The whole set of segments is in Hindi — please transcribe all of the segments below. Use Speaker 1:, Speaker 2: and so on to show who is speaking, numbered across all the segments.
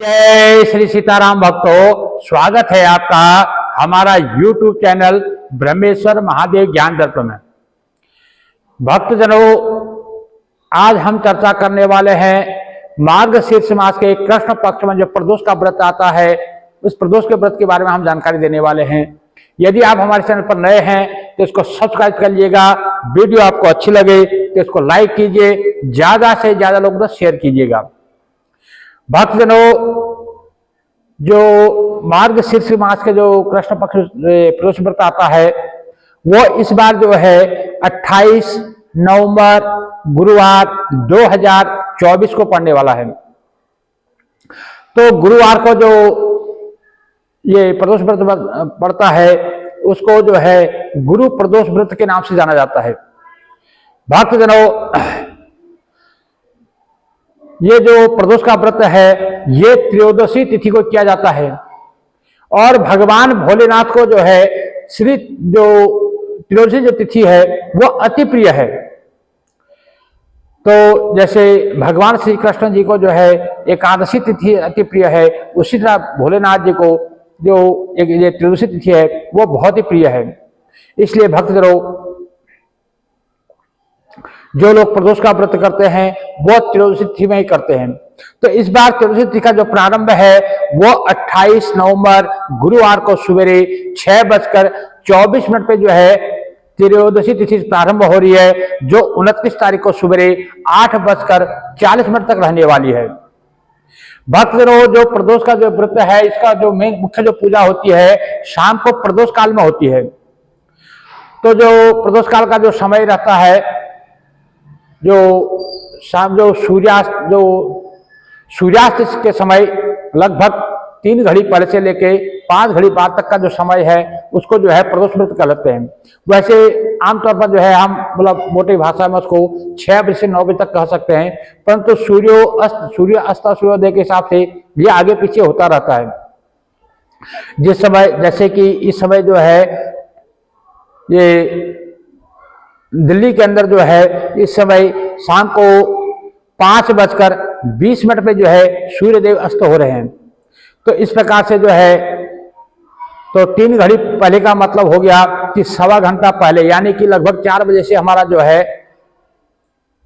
Speaker 1: जय श्री सीताराम भक्तों, स्वागत है आपका हमारा YouTube चैनल ब्रह्मेश्वर महादेव ज्ञान दर्पण में। भक्तजनों, आज हम चर्चा करने वाले हैं मार्गशीर्ष मास के कृष्ण पक्ष में जो प्रदोष का व्रत आता है, उस प्रदोष के व्रत के बारे में हम जानकारी देने वाले हैं। यदि आप हमारे चैनल पर नए हैं तो इसको सब्सक्राइब कर लीजिएगा। वीडियो आपको अच्छी लगे तो इसको लाइक कीजिए, ज्यादा से ज्यादा लोगों को शेयर कीजिएगा। भक्तजनों, जो मार्गशीर्ष मास के जो कृष्ण पक्ष प्रदोष व्रत आता है, वो इस बार जो है 28 नवंबर गुरुवार 2024 को पड़ने वाला है। तो गुरुवार को जो ये प्रदोष व्रत पड़ता है, उसको जो है गुरु प्रदोष व्रत के नाम से जाना जाता है। भक्तजनों, ये जो प्रदोष का व्रत है, ये त्रयोदशी तिथि को किया जाता है और भगवान भोलेनाथ को जो है श्री जो त्रयोदशी जो तिथि है वो अति प्रिय है। तो जैसे भगवान श्री कृष्ण जी को जो है एकादशी तिथि अति प्रिय है, उसी तरह भोलेनाथ जी को जो एक ये त्रयोदशी तिथि है वो बहुत ही प्रिय है। इसलिए भक्तजनों, जो लोग प्रदोष का व्रत करते हैं वो त्रयोदशी तिथि में ही करते हैं। तो इस बार त्रयोदशी तिथि का जो प्रारंभ है वो 28 नवंबर गुरुवार को सवेरे 6:24 पे जो है त्रयोदशी तिथि प्रारंभ हो रही है, जो 29 तारीख को सवेरे 8:40 तक रहने वाली है। भक्तजनों, जो प्रदोष का जो व्रत है, इसका जो मुख्य जो पूजा होती है शाम को प्रदोष काल में होती है। तो जो प्रदोष काल का जो समय रहता है, जो शाम जो सूर्यास्त के समय लगभग 3 घड़ी पहले से लेके 5 घड़ी बाद तक का जो समय है, उसको जो है प्रदोष व्रत कहते हैं। वैसे आमतौर पर जो है हम मतलब मोटी भाषा में उसको 6 बजे से 9 बजे तक कह सकते हैं, परंतु सूर्योदय के हिसाब से ये आगे पीछे होता रहता है। जिस समय, जैसे कि इस समय जो है ये दिल्ली के अंदर जो है इस समय शाम को 5:20 पे जो है सूर्यदेव अस्त हो रहे हैं। तो इस प्रकार से जो है, तो 3 घड़ी पहले का मतलब हो गया कि 1.25 घंटा पहले, यानी कि लगभग 4 बजे से हमारा जो है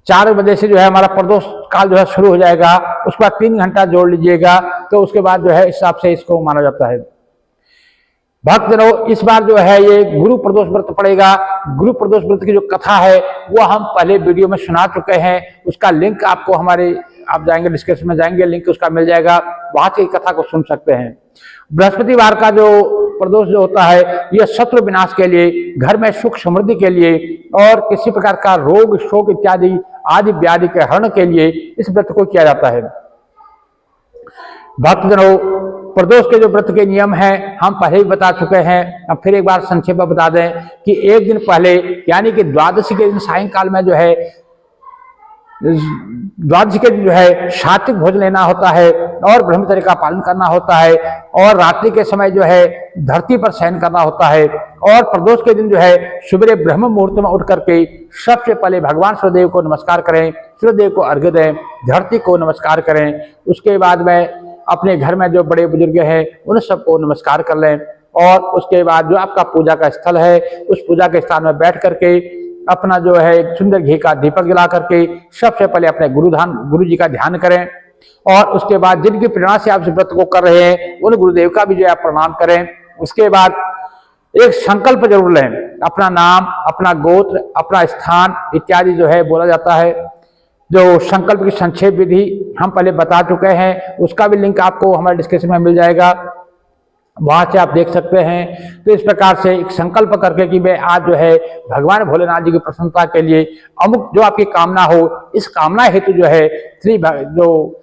Speaker 1: 4 बजे से जो है हमारा प्रदोष काल जो है शुरू हो जाएगा। उसके बाद 3 घंटा जोड़ लीजिएगा, तो उसके बाद जो है इस हिसाब से इसको माना जाता है। भक्तजनों, इस बार जो है ये गुरु प्रदोष व्रत पड़ेगा। गुरु प्रदोष व्रत की जो कथा है वो हम पहले वीडियो में सुना चुके हैं। उसका लिंक आपको आप जाएंगे डिस्क्रिप्शन में जाएंगे, लिंक उसका मिल जाएगा, वहां से कथा को सुन सकते हैं। बृहस्पतिवार का जो प्रदोष जो होता है, यह शत्रु विनाश के लिए, घर में सुख समृद्धि के लिए और किसी प्रकार का रोग शोक इत्यादि आदि व्याधि के हरण के लिए इस व्रत को किया जाता है। भक्तजनों, प्रदोष के जो व्रत के नियम हैं हम पहले ही बता चुके हैं। अब फिर एक बार संक्षेप में बता दें कि एक दिन पहले, यानी कि द्वादशी के दिन सायंकाल में जो है द्वादशी के दिन जो है सात्विक भोजन लेना होता है और ब्रह्मचर्य का पालन करना होता है, और रात्रि के समय जो है धरती पर शयन करना होता है। और प्रदोष के दिन जो है सुबह ब्रह्म मुहूर्त में उठ करके सबसे पहले भगवान सूर्यदेव को नमस्कार करें, सूर्यदेव को अर्घ्य दें, धरती को नमस्कार करें। उसके बाद में अपने घर में जो बड़े बुजुर्ग हैं उन सबको नमस्कार कर लें, और उसके बाद जो आपका पूजा का स्थल है उस पूजा के स्थान में बैठ करके अपना जो है एक सुंदर घी का दीपक जला करके सबसे पहले अपने गुरु जी का ध्यान करें, और उसके बाद जिनकी प्रेरणा से आप इस व्रत को कर रहे हैं उन गुरुदेव का भी जो है प्रणाम करें। उसके बाद एक संकल्प जरूर लें, अपना नाम, अपना गोत्र, अपना स्थान इत्यादि जो है बोला जाता है। जो संकल्प की संक्षेप विधि हम पहले बता चुके हैं, उसका भी लिंक आपको हमारे डिस्क्रिप्शन में मिल जाएगा, वहां से आप देख सकते हैं। तो इस प्रकार से एक संकल्प करके कि मैं आज जो है भगवान भोलेनाथ जी की प्रसन्नता के लिए अमुक जो आपकी कामना हो, इस कामना हेतु जो है जो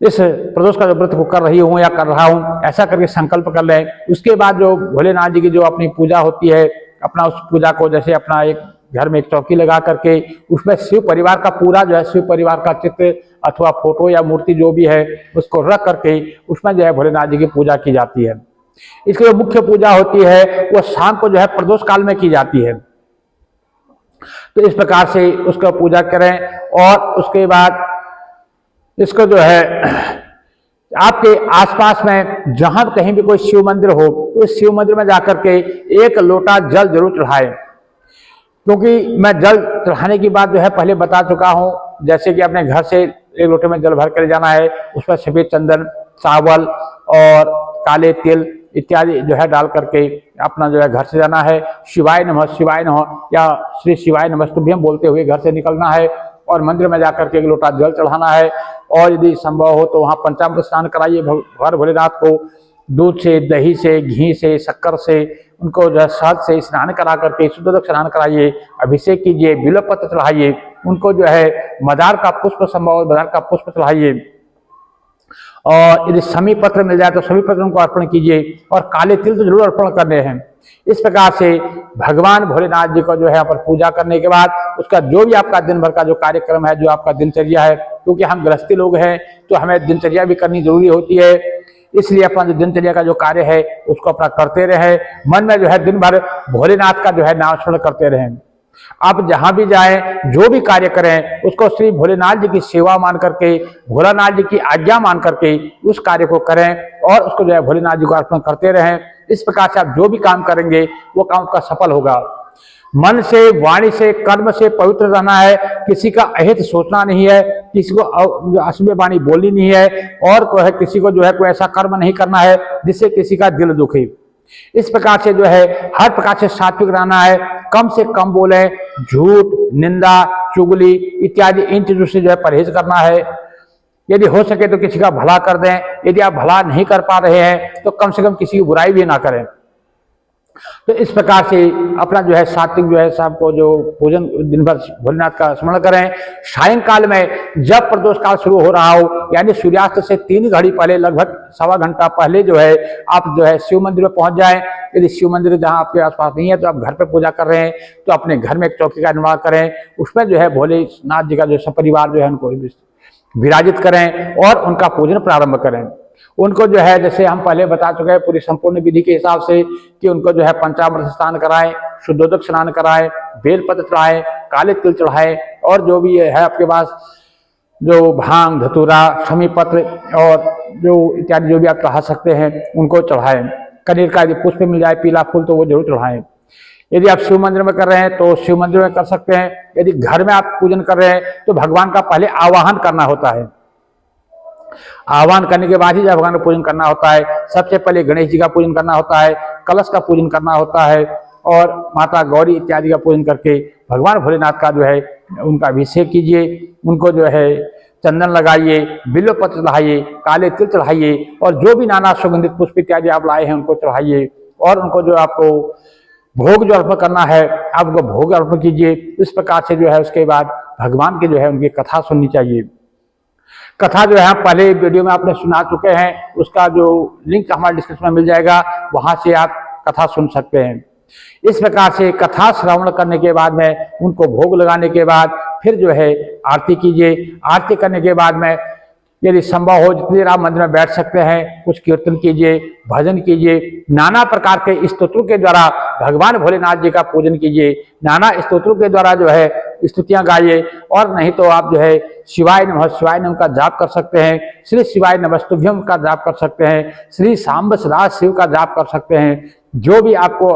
Speaker 1: इस प्रदोष का जो व्रत को कर रही हूँ या कर रहा हूँ, ऐसा करके संकल्प कर लें। उसके बाद जो भोलेनाथ जी की जो अपनी पूजा होती है, अपना उस पूजा को जैसे अपना एक घर में एक चौकी लगा करके उसमें शिव परिवार का पूरा जो है शिव परिवार का चित्र अथवा फोटो या मूर्ति जो भी है उसको रख करके उसमें जो है भोलेनाथ जी की पूजा की जाती है। इसकी जो मुख्य पूजा होती है वो शाम को जो है प्रदोष काल में की जाती है। तो इस प्रकार से उसका पूजा करें और उसके बाद इसको जो है आपके आसपास में जहां कहीं भी कोई शिव मंदिर हो, उस शिव मंदिर में जाकर के एक लोटा जल जरूर चढ़ाए। क्योंकि मैं जल चढ़ाने की बात जो है पहले बता चुका हूं। जैसे कि अपने घर से एक लोटे में जल भर कर जाना है, उस पर सफेद चंदन, चावल और काले तिल इत्यादि जो है डाल करके अपना जो है घर से जाना है। शिवाय नमः या श्री शिवाय नमस्तुभ्यम बोलते हुए घर से निकलना है और मंदिर में जाकर के एक लोटा जल चढ़ाना है। और यदि संभव हो तो वहाँ पंचामृत स्नान कराइए भगवान भोलेनाथ को। दूध से, दही से, घी से, शक्कर से उनको जो है शहद से स्नान करा करके शुद्धोदक स्नान कराइए, अभिषेक कीजिए, बिल्वपत्र चढ़ाइए, उनको जो है मदार का पुष्प संभव मदार का पुष्प चढ़ाइए। और यदि समी पत्र मिल जाए तो समी पत्र उनको अर्पण कीजिए और काले तिल तो जरूर अर्पण करने हैं। इस प्रकार से भगवान भोलेनाथ जी को जो है यहाँ पर पूजा करने के बाद उसका जो भी आपका दिन भर का जो कार्यक्रम है, जो आपका दिनचर्या है, क्योंकि हम गृहस्थी लोग हैं तो हमें दिनचर्या भी करनी जरूरी होती है, इसलिए अपना जो दिनचर्या का जो कार्य है उसको अपना करते रहे। मन में जो है दिन भर भोलेनाथ का जो है नाम स्मरण करते रहें। आप जहां भी जाएं, जो भी कार्य करें, उसको श्री भोलेनाथ जी की सेवा मान करके, भोलानाथ जी की आज्ञा मान करके उस कार्य को करें और उसको जो है भोलेनाथ जी को अर्पण करते रहें। इस प्रकार से आप जो भी काम करेंगे वो काम आपका सफल होगा। मन से, वाणी से, कर्म से पवित्र रहना है। किसी का अहित सोचना नहीं है, किसी को अशुभ वाणी बोलनी नहीं है और किसी को जो है कोई ऐसा कर्म नहीं करना है जिससे किसी का दिल दुखे। इस प्रकार से जो है हर प्रकार से सात्विक रहना है। कम से कम बोले, झूठ, निंदा, चुगली इत्यादि इन चीजों से जो है परहेज करना है। यदि हो सके तो किसी का भला कर दें। यदि आप भला नहीं कर पा रहे हैं तो कम से कम किसी की बुराई भी ना करें। तो इस प्रकार से अपना जो है सात्विक जो है शाम को जो पूजन दिन भर भोलेनाथ का स्मरण करें। सायंकाल में जब प्रदोष काल शुरू हो रहा हो, यानी सूर्यास्त से 3 घड़ी पहले, लगभग सवा घंटा पहले जो है आप जो है शिव मंदिर में पहुंच जाएं। यदि शिव मंदिर जहां आपके आसपास नहीं है तो आप घर पे पूजा कर रहे हैं तो अपने घर में एक चौकी का निर्माण करें, उसमें जो है भोलेनाथ जी का जो सपरिवार जो है उनको विराजित करें और उनका पूजन प्रारंभ करें। उनको जो है जैसे हम पहले बता चुके हैं पूरी संपूर्ण विधि के हिसाब से कि उनको जो है पंचामृत स्नान कराएं, शुद्धोदक स्नान कराएं, बेलपत्र चढ़ाएं, काले तिल चढ़ाएं और जो भी है आपके पास जो भांग, धतूरा, शमी पत्र और जो इत्यादि जो भी आप चढ़ा सकते हैं उनको चढ़ाएं। कनेर का यदि पुष्प मिल जाए, पीला फूल, तो वो जरूर चढ़ाएं। यदि आप शिव मंदिर में कर रहे हैं तो शिव मंदिर में कर सकते हैं। यदि घर में आप पूजन कर रहे हैं तो भगवान का पहले आवाहन करना होता है। आह्वान करने के बाद ही जब भगवान का पूजन करना होता है, सबसे पहले गणेश जी का पूजन करना होता है, कलश का पूजन करना होता है और माता गौरी इत्यादि का पूजन करके भगवान भोलेनाथ का जो है उनका अभिषेक कीजिए। उनको जो है चंदन लगाइए, बिल्व पत्र चढ़ाइए, काले तिल चढ़ाइए और जो भी नाना सुगंधित पुष्प इत्यादि आप लाए हैं उनको चढ़ाइए और उनको जो आपको भोग जो अर्पण करना है आप उनको भोग अर्पण कीजिए। इस प्रकार से जो है उसके बाद भगवान की जो है उनकी कथा सुननी चाहिए। कथा जो है पहले वीडियो में आपने सुना चुके हैं, उसका जो लिंक हमारे डिस्क्रिप्शन में मिल जाएगा, वहां से आप कथा सुन सकते हैं। इस प्रकार से कथा श्रवण करने के बाद में उनको भोग लगाने के बाद फिर जो है आरती कीजिए। आरती करने के बाद में यदि संभव हो जितनी देर आप मंदिर में बैठ सकते हैं कुछ कीर्तन कीजिए, भजन कीजिए, नाना प्रकार के स्तोत्रों के द्वारा भगवान भोलेनाथ जी का पूजन कीजिए। नाना स्तोत्रों के द्वारा जो है स्तुतियां गाइए और नहीं तो आप जो है शिवाय नमः का जाप कर सकते हैं, श्री शिवाय नमस्तुभ्यम का जाप कर सकते हैं, श्री सांब सदा शिव का जाप कर सकते हैं। जो भी आपको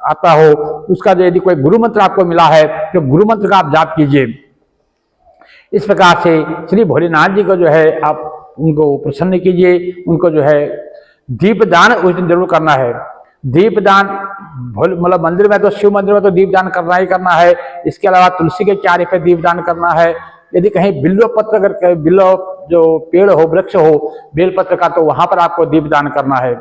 Speaker 1: आता हो उसका जो यदि कोई गुरु मंत्र आपको मिला है तो गुरु मंत्र का आप जाप कीजिए। इस प्रकार से श्री भोलेनाथ जी को जो है आप उनको प्रसन्न कीजिए। उनको जो है दीपदान उस दिन जरूर करना है। दीपदान मतलब मंदिर में तो शिव मंदिर में तो दीपदान करना ही करना है। इसके अलावा तुलसी के क्यारे पे दीपदान करना है। यदि कहीं बिल्व पत्र अगर बिल्व जो पेड़ हो, वृक्ष हो बेलपत्र का, तो वहां पर आपको दीपदान करना है।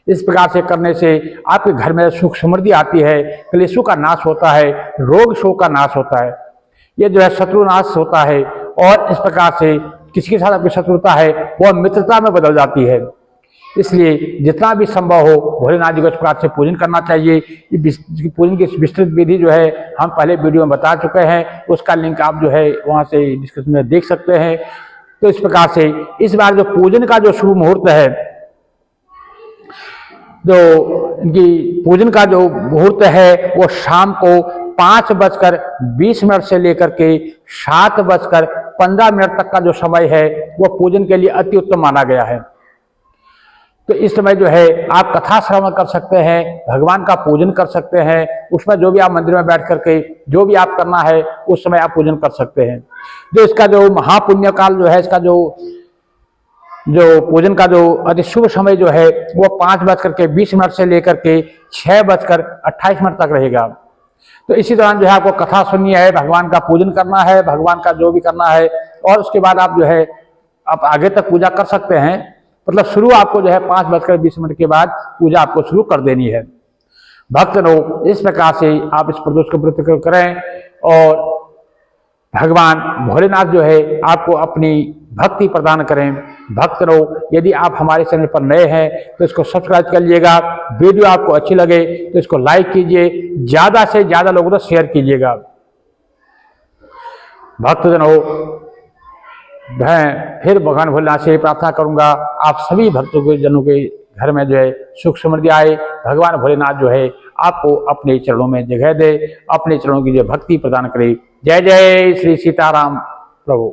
Speaker 1: इस प्रकार से करने से आपके घर में सुख समृद्धि आती है, क्लेशों का नाश होता है, रोग शोक का नाश होता है, ये जो है शत्रु नाश होता है और इस प्रकार से किसी के साथ आपकी शत्रुता है वह मित्रता में बदल जाती है। इसलिए जितना भी संभव हो भोलेनाथ जी को इस प्रकार से पूजन करना चाहिए। ये पूजन की विस्तृत विधि जो है हम पहले वीडियो में बता चुके हैं, उसका लिंक आप जो है वहां से डिस्क्रिप्शन में देख सकते हैं। तो इस प्रकार से इस बार जो पूजन का जो शुभ मुहूर्त है, जो इनकी पूजन का जो मुहूर्त है वो शाम को 5:20 से लेकर के 7:15 तक का जो समय है वो पूजन के लिए अति उत्तम माना गया है। तो इस समय जो है आप कथा श्रवण कर सकते हैं, भगवान का पूजन कर सकते हैं। उसमें जो भी आप मंदिर में बैठ करके जो भी आप करना है उस समय आप पूजन कर सकते हैं। जो इसका जो महापुण्य काल जो है, इसका जो पूजन का जो अति शुभ समय जो है वो 5:20 से लेकर के 6:28 तक रहेगा। तो इसी दौरान जो है आपको कथा सुननी है, भगवान का पूजन करना है, भगवान का जो भी करना है, और उसके बाद आप जो है आप आगे तक पूजा कर सकते हैं। मतलब शुरू आपको जो है 5:20 के बाद पूजा आपको शुरू कर देनी है। भक्त लोग इस प्रकार से आप इस प्रदोष को व्रत करें और भगवान भोलेनाथ जो है आपको अपनी भक्ति प्रदान करें। भक्त लोग यदि आप हमारे चैनल पर नए हैं तो इसको सब्सक्राइब कर लीजिएगा। वीडियो आपको अच्छी लगे तो इसको लाइक कीजिए, ज्यादा से ज्यादा लोगों को शेयर कीजिएगा। भक्तजनों, मैं फिर भगवान भोलेनाथ से प्रार्थना करूंगा आप सभी भक्तों के जनों के घर में जो है सुख समृद्धि आए। भगवान भोलेनाथ जो है आपको अपने चरणों में जगह दे, अपने चरणों की जो भक्ति प्रदान करे। जय जय श्री सीताराम प्रभु।